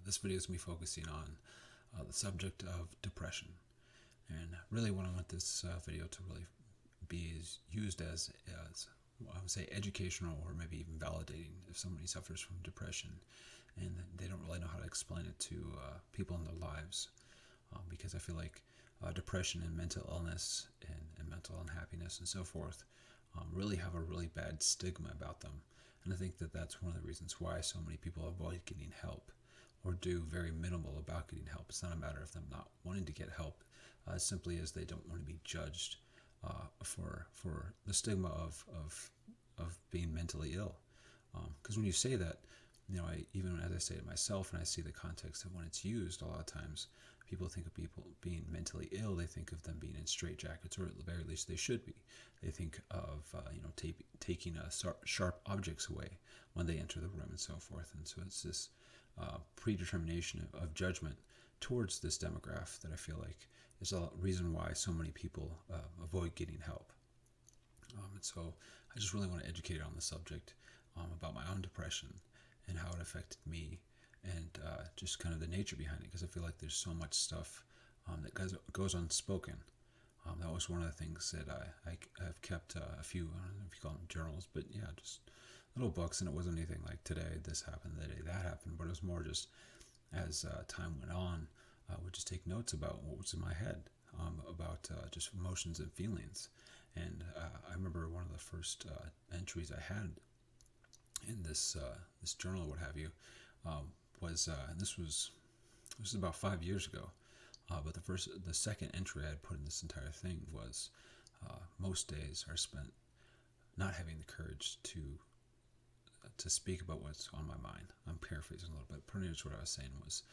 This video is going to be focusing on the subject of depression. And really what I want this video to really be is used as I would say educational or maybe even validating if somebody suffers from depression and they don't really know how to explain it to people in their lives. Because I feel like depression and mental illness and mental unhappiness and so forth really have a really bad stigma about them. And I think that that's one of the reasons why so many people avoid getting help or do very minimal about getting help. It's not a matter of them not wanting to get help, simply as they don't want to be judged for the stigma of being mentally ill. Because when you say that, even as I say it myself, and I see the context of when it's used, a lot of times people think of people being mentally ill. They think of them being in straitjackets, or at the very least they should be. They think of taking sharp objects away when they enter the room and so forth. And so it's this predetermination of judgment towards this demographic that I feel like is a reason why so many people avoid getting help. And so I just really want to educate on the subject about my own depression and how it affected me, and just kind of the nature behind it, because I feel like there's so much stuff that goes unspoken. That was one of the things that I have kept a few, I don't know if you call them journals, but yeah, just little books. And it wasn't anything like today this happened, the day that happened, but it was more just as time went on, I would just take notes about what was in my head, about just emotions and feelings. And I remember one of the first entries I had in this journal, what have you, was and this was about 5 years ago. But the second entry I had put in this entire thing was most days are spent not having the courage to speak about what's on my mind. I'm paraphrasing a little bit. Pretty much what I was saying was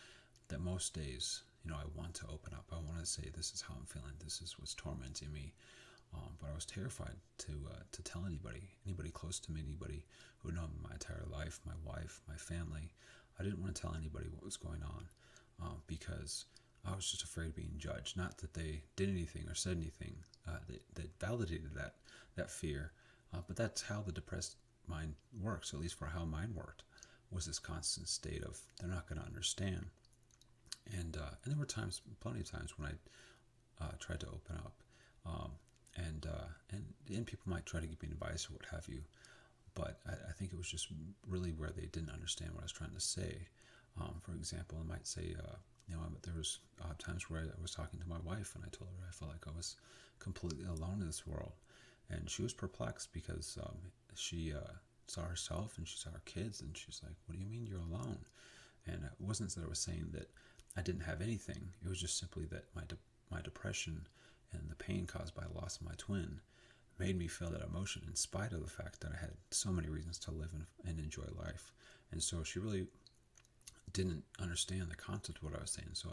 that most days, I want to open up. I want to say this is how I'm feeling. This is what's tormenting me. But I was terrified to tell anybody close to me, anybody who had known me my entire life, my wife, my family. I didn't want to tell anybody what was going on because I was just afraid of being judged. Not that they did anything or said anything that validated that fear, but that's how the depressed mind works, at least for how mine worked, was this constant state of they're not going to understand. And there were plenty of times when I tried to open up. And people might try to give me advice or what have you, but I think it was just really where they didn't understand what I was trying to say. For example, I might say, there was times where I was talking to my wife and I told her I felt like I was completely alone in this world, and she was perplexed because she saw herself and she saw her kids, and she's like, "What do you mean you're alone?" And it wasn't that I was saying that I didn't have anything. It was just simply that my depression and the pain caused by the loss of my twin made me feel that emotion in spite of the fact that I had so many reasons to live and enjoy life. And so she really didn't understand the concept of what I was saying. So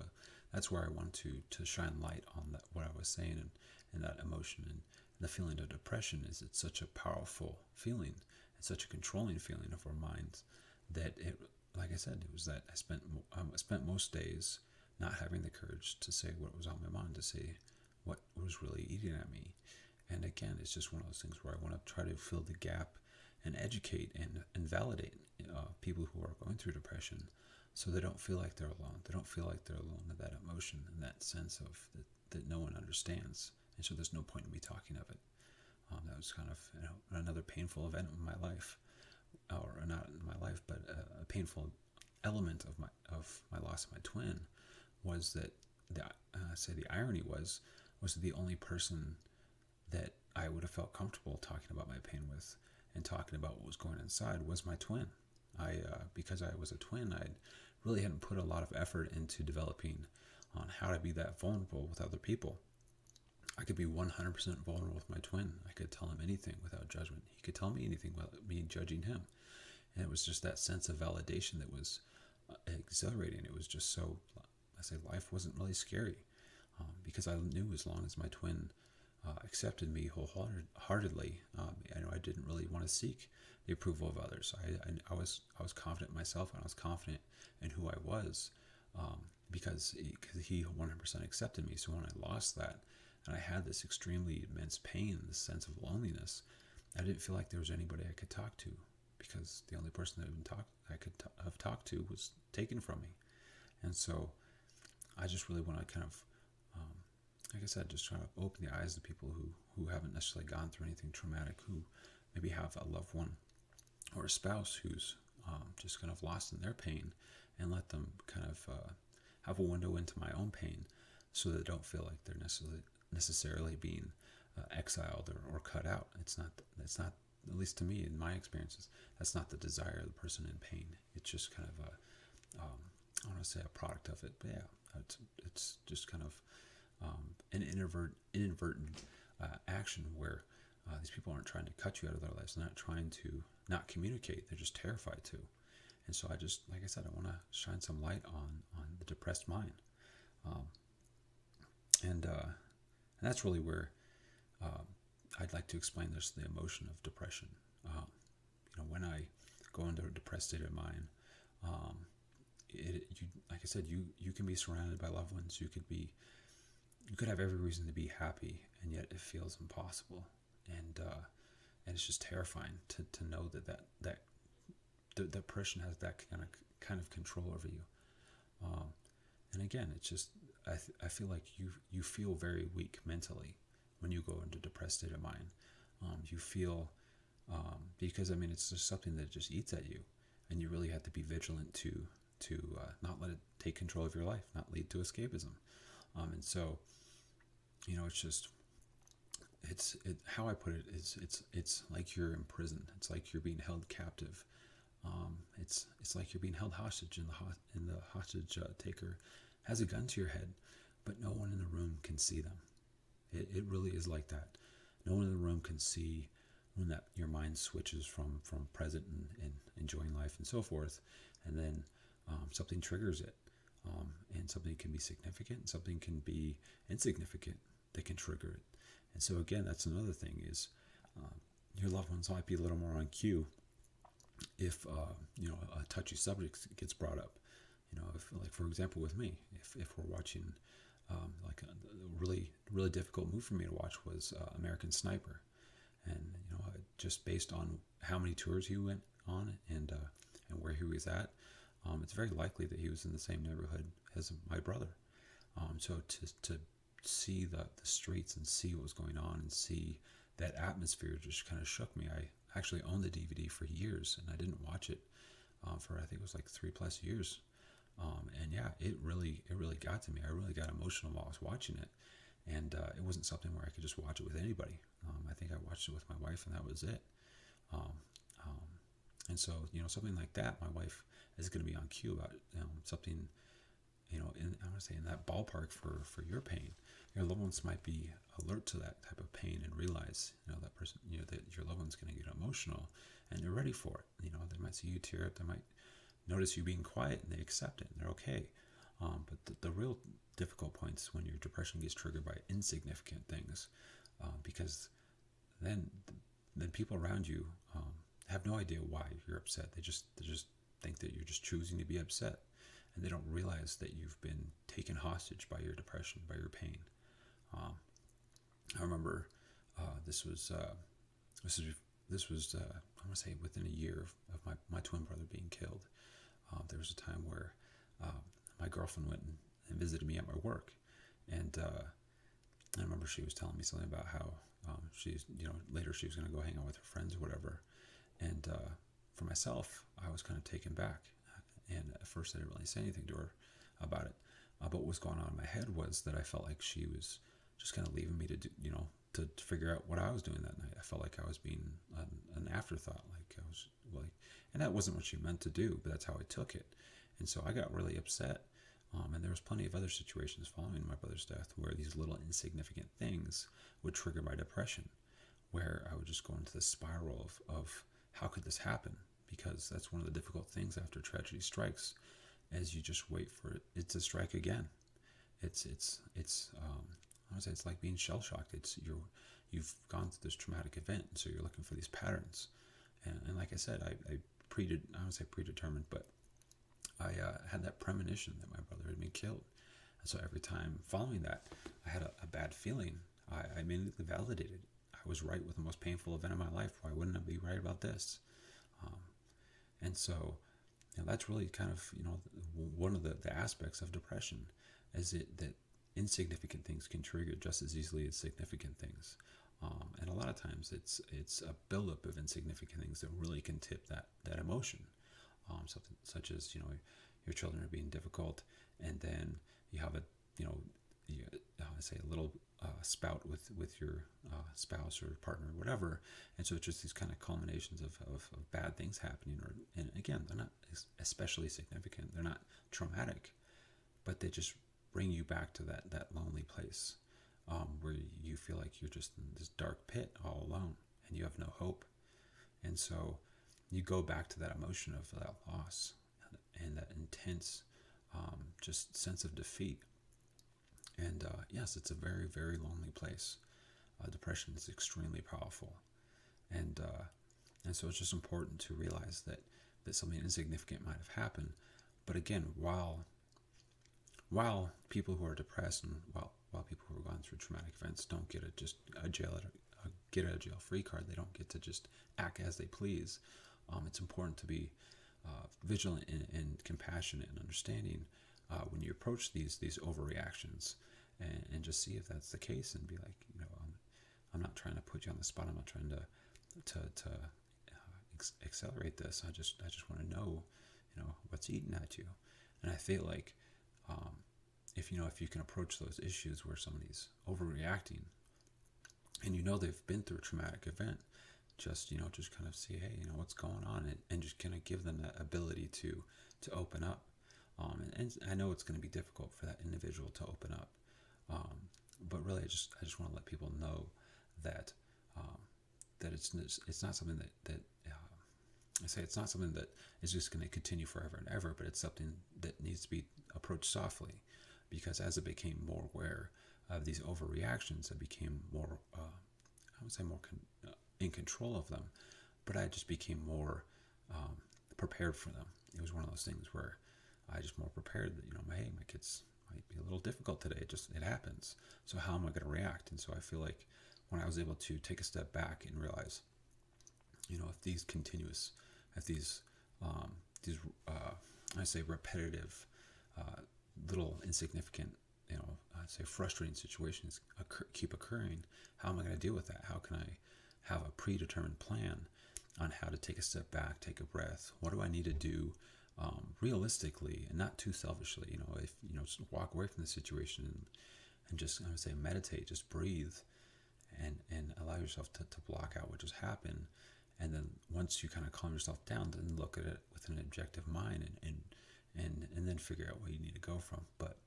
that's where I wanted to shine light on what I was saying, and that emotion and the feeling of depression is it's such a powerful feeling. It's such a controlling feeling of our minds that it, like I said, it was that I spent most days not having the courage to say what was on my mind, to say what was really eating at me. And again, it's just one of those things where I want to try to fill the gap and educate and validate people who are going through depression, so they don't feel like they're alone. They don't feel like they're alone in that emotion and that sense of that no one understands. And so there's no point in me talking of it. That was kind of another painful event in my life, or not in my life, but a painful element of my loss of my twin was that the irony was the only person that I would have felt comfortable talking about my pain with and talking about what was going inside was my twin. Because I was a twin, I really hadn't put a lot of effort into developing on how to be that vulnerable with other people. I could be 100% vulnerable with my twin. I could tell him anything without judgment. He could tell me anything without me judging him. And it was just that sense of validation that was exhilarating. It was just so, life wasn't really scary, because I knew as long as my twin accepted me wholeheartedly, I didn't really want to seek the approval of others. I was confident in myself, and I was confident in who I was, because he 100% accepted me. So when I lost that, and I had this extremely immense pain, this sense of loneliness, I didn't feel like there was anybody I could talk to, because the only person that I could have talked to was taken from me. And so I just really want to kind of, like I said, just try to open the eyes of people who haven't necessarily gone through anything traumatic, who maybe have a loved one or a spouse who's just kind of lost in their pain, and let them kind of have a window into my own pain, so that they don't feel like they're necessarily being exiled or cut out. It's not, at least to me, in my experiences, that's not the desire of the person in pain. It's just kind of I want to say a product of it, but yeah, it's just kind of an inadvertent action where these people aren't trying to cut you out of their lives. They're not trying to not communicate. They're just terrified to. And so I just, like I said, I want to shine some light on the depressed mind. And that's really where I'd like to explain this, the emotion of depression. When I go into a depressed state of mind, like I said, you can be surrounded by loved ones. You could have every reason to be happy, and yet it feels impossible. And it's just terrifying to know that the depression has that kind of control over you. And again, it's just, I feel like you feel very weak mentally when you go into a depressed state of mind. You feel, because it's just something that just eats at you, and you really have to be vigilant to not let it take control of your life, not lead to escapism. And so, it's just, how I put it is, it's like you're imprisoned. It's like you're being held captive. It's like you're being held hostage, and the hostage taker has a gun to your head, but no one in the room can see them. It really is like that. No one in the room can see when that your mind switches from present and enjoying life and so forth, and then something triggers it, and something can be significant, and something can be insignificant that can trigger it. And so again, that's another thing is your loved ones might be a little more on cue if a touchy subject gets brought up. If, like, for example, with me, if we're watching like a really really difficult movie for me to watch was American Sniper, and just based on how many tours he went on and where he was at, it's very likely that he was in the same neighborhood as my brother. So to see the streets and see what was going on and see that atmosphere just kind of shook me. I actually owned the DVD for years, and I didn't watch it for, I think it was like 3+ years. And yeah, it really got to me. I really got emotional while I was watching it, and it wasn't something where I could just watch it with anybody. I think I watched it with my wife, and that was it. And so something like that, my wife is going to be on cue about something, I want to say in that ballpark for your pain. Your loved ones might be alert to that type of pain and realize that person, that your loved one's going to get emotional, and they're ready for it. They might see you tear up, they might notice you being quiet, and they accept it, and they're okay. But the real difficult points when your depression gets triggered by insignificant things, because then people around you have no idea why you're upset. They just think that you're just choosing to be upset, and they don't realize that you've been taken hostage by your depression, by your pain. I remember this was I want to say within a year of my twin brother being killed. There was a time where my girlfriend went and visited me at my work, and I remember she was telling me something about how she's later she was going to go hang out with her friends or whatever. And for myself, I was kind of taken back, and at first I didn't really say anything to her about it. But what was going on in my head was that I felt like she was just kind of leaving me to do, to figure out what I was doing that night. I felt like I was being an afterthought, like I was like, and that wasn't what she meant to do, but that's how I took it. And so I got really upset. And there was plenty of other situations following my brother's death where these little insignificant things would trigger my depression, where I would just go into this spiral of how could this happen? Because that's one of the difficult things after tragedy strikes, as you just wait for it to strike again. It's I would say it's like being shell shocked. You've gone through this traumatic event, and so you're looking for these patterns. And like I said, I would say predetermined, but I had that premonition that my brother had been killed. And so every time following that, I had a bad feeling. I immediately validated I was right with the most painful event of my life. Why wouldn't I be right about this? And so that's really kind of, one of the aspects of depression, is it that insignificant things can trigger just as easily as significant things. And a lot of times it's a buildup of insignificant things that really can tip that emotion. Something such as, your children are being difficult, and then you have say a little spout with your spouse or partner or whatever, and so it's just these kind of culminations of bad things happening. And again, they're not especially significant, they're not traumatic, but they just bring you back to that lonely place, where you feel like you're just in this dark pit all alone and you have no hope. And so you go back to that emotion of that loss and that intense just sense of defeat. And yes, it's a very, very lonely place. Depression is extremely powerful. And so it's just important to realize that something insignificant might have happened. But again, while people who are depressed, and while people who are going through traumatic events don't get a get a jail free card, they don't get to just act as they please. It's important to be vigilant and compassionate and understanding when you approach these overreactions, and just see if that's the case, and be like, I'm not trying to put you on the spot. I'm not trying to accelerate this. I just want to know, what's eating at you. And I feel like if you can approach those issues where somebody's overreacting, and they've been through a traumatic event, just kind of see, hey, what's going on, and just kind of give them that ability to open up. And I know it's going to be difficult for that individual to open up, but really, I just want to let people know that that it's not something that I say it's not something that is just going to continue forever and ever, but it's something that needs to be approached softly, because as it became more aware of these overreactions, I became more, I would say, more in control of them, but I just became more prepared for them. It was one of those things where I just more prepared that, hey, my kids might be a little difficult today. It happens. So how am I going to react? And so I feel like when I was able to take a step back and realize, if these I say repetitive, little insignificant, I'd say frustrating situations keep occurring, how am I going to deal with that? How can I have a predetermined plan on how to take a step back, take a breath? What do I need to do realistically and not too selfishly? If just walk away from the situation and just, I would say, meditate, just breathe, and allow yourself to block out what just happened. And then once you kind of calm yourself down, then look at it with an objective mind, and then figure out where you need to go from. But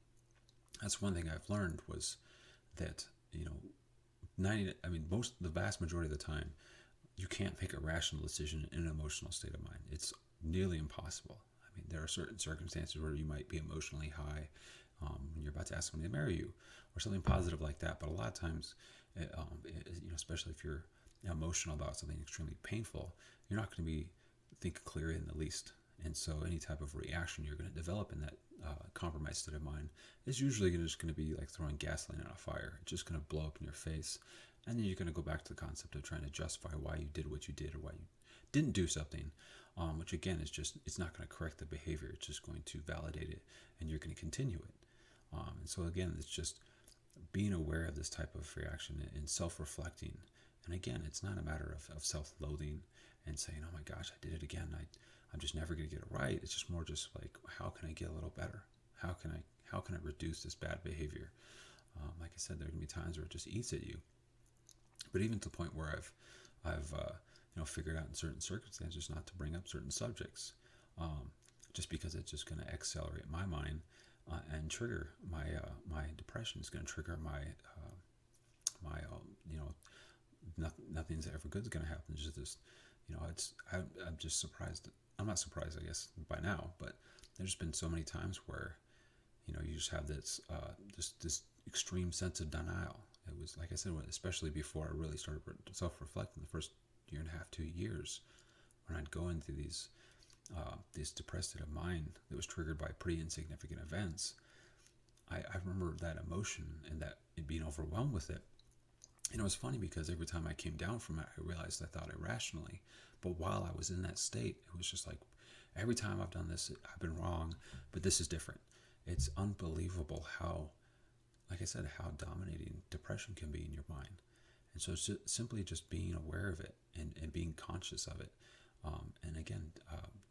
that's one thing I've learned, was that the vast majority of the time, you can't make a rational decision in an emotional state of mind. It's nearly impossible. There are certain circumstances where you might be emotionally high when you're about to ask somebody to marry you, or something positive like that. But a lot of times, especially if you're emotional about something extremely painful, you're not going to be thinking clearly in the least. And so any type of reaction you're going to develop in that compromised state of mind is usually just going to be like throwing gasoline on a fire. It's just going to blow up in your face. And then you're going to go back to the concept of trying to justify why you did what you did, or why you didn't do something, which again is it's not going to correct the behavior. It's just going to validate it, and you're going to continue it. And so again, it's just being aware of this type of reaction and self-reflecting. And again, it's not a matter of self-loathing and saying, oh my gosh, I did it again. I'm just never going to get it right. It's just more just like, how can I get a little better? How can I reduce this bad behavior? Like I said, there are going to be times where it just eats at you. But even to the point where I've figured out in certain circumstances not to bring up certain subjects, just because it's just going to accelerate my mind and trigger my depression. It's going to trigger my nothing's ever good is going to happen. It's just I'm just surprised. I'm not surprised, I guess, by now, but there's been so many times where you just have this extreme sense of denial. It was, like I said, especially before I really started self-reflecting, the first year and a half, 2 years, when I'd go into these depressed state of mind that was triggered by pretty insignificant events. I remember that emotion and that being overwhelmed with it. And it was funny because every time I came down from it, I realized I thought irrationally. But while I was in that state, it was just like every time I've done this, I've been wrong, but this is different. It's unbelievable how, like I said, how dominating depression can be in your mind. And so it's simply just being aware of it and being conscious of it. And again,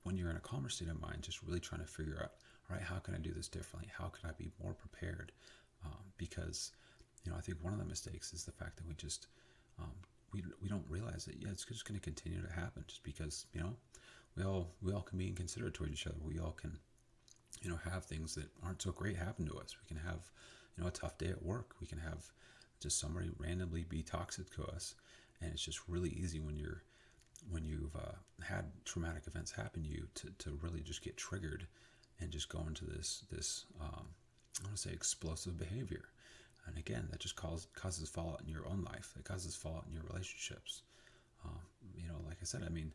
when you're in a calmer state of mind, just really trying to figure out, all right, how can I do this differently? How can I be more prepared? Because, I think one of the mistakes is the fact that we just, um, we don't realize that, yeah, it's just going to continue to happen just because, we all can be inconsiderate toward each other. We all can, have things that aren't so great happen to us. We can have, a tough day at work. We can have just somebody randomly be toxic to us. And it's just really easy when you've had traumatic events happen to you to really just get triggered and just go into this I want to say explosive behavior. And again, that just causes fallout in your own life. It causes fallout in your relationships. Like I said, I mean,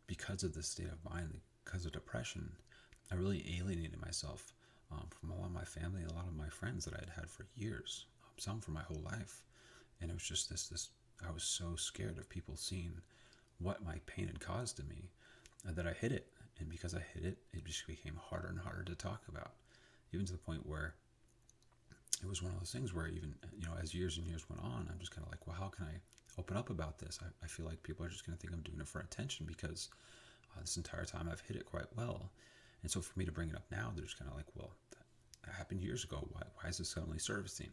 because of this state of mind, because of depression, I really alienated myself from a lot of my family and a lot of my friends that I had had for years, some for my whole life. And it was just this I was so scared of people seeing what my pain had caused to me that I hid it. And because I hid it, it just became harder and harder to talk about, even to the point where it was one of those things where even, as years and years went on, I'm just kind of like, well, how can I open up about this? I feel like people are just going to think I'm doing it for attention because this entire time I've hid it quite well. And so for me to bring it up now, they're just kind of like, well, that happened years ago. Why is this suddenly surfacing?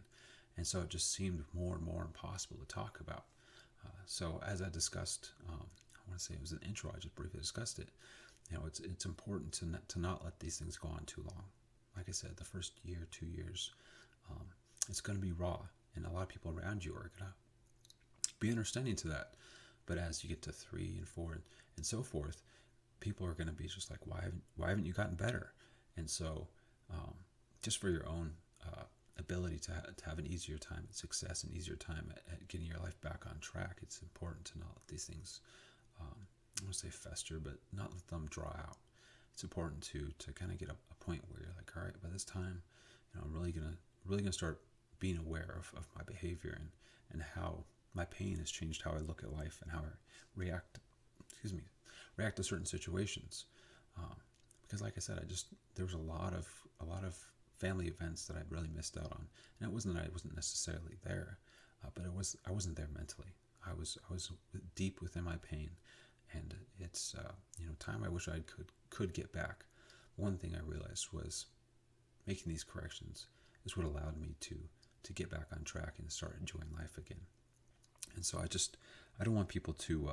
And so it just seemed more and more impossible to talk about. So as I discussed, I want to say it was an intro, I just briefly discussed it. It's important to not let these things go on too long. Like I said, the first year, 2 years, it's going to be raw, and a lot of people around you are going to be understanding to that. But as you get to 3 and 4 and so forth, people are going to be just like, why haven't you gotten better? And so, just for your own ability to have an easier time at success, an easier time at getting your life back on track, it's important to not let these things, I don't want to say fester, but not let them draw out. It's important to kind of get a point where you're like, all right, by this time, I'm really gonna start being aware of my behavior and how my pain has changed how I look at life and how I react to certain situations. Because like I said, there was a lot of family events that I really missed out on, and it wasn't that I wasn't necessarily there, but I wasn't there mentally. I was deep within my pain, and it's time I wish I could get back. One thing I realized was making these corrections is what allowed me to get back on track and start enjoying life again. And so I don't want people to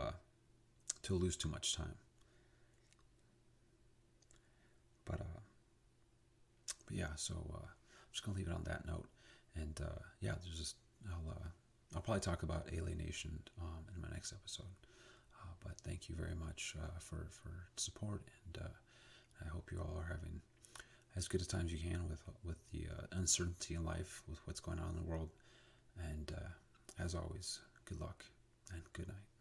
lose too much time. But yeah, so I'm just gonna leave it on that note. And yeah, I'll probably talk about alienation in my next episode. But thank you very much for support, and I hope you all are having as good a time as you can with the uncertainty in life, with what's going on in the world. And as always, good luck and good night.